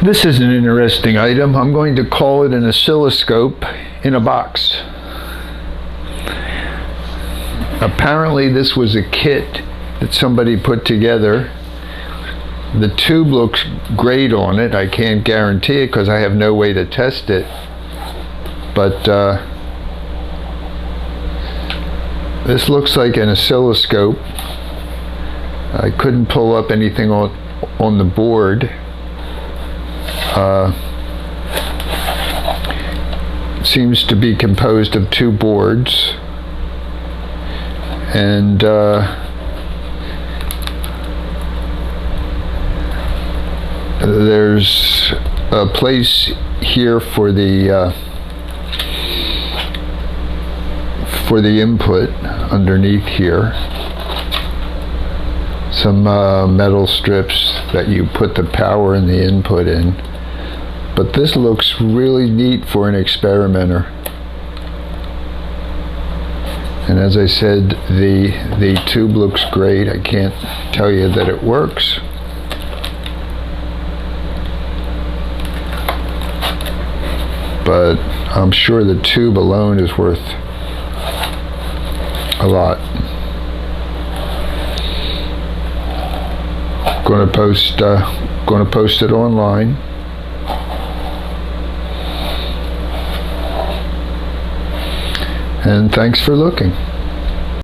This is an interesting item. I'm going to call it an oscilloscope in a box. Apparently this was a kit that somebody put together. The tube looks great on it. I can't guarantee it because I have no way to test it. But this looks like an oscilloscope. I couldn't pull up anything on the board. It seems to be composed of two boards, and there's a place here for the input underneath here. Some metal strips that you put the power and the input in. But this looks really neat for an experimenter. And as I said, the tube looks great. I can't tell you that it works. But I'm sure the tube alone is worth a lot. Going to post it online. And thanks for looking.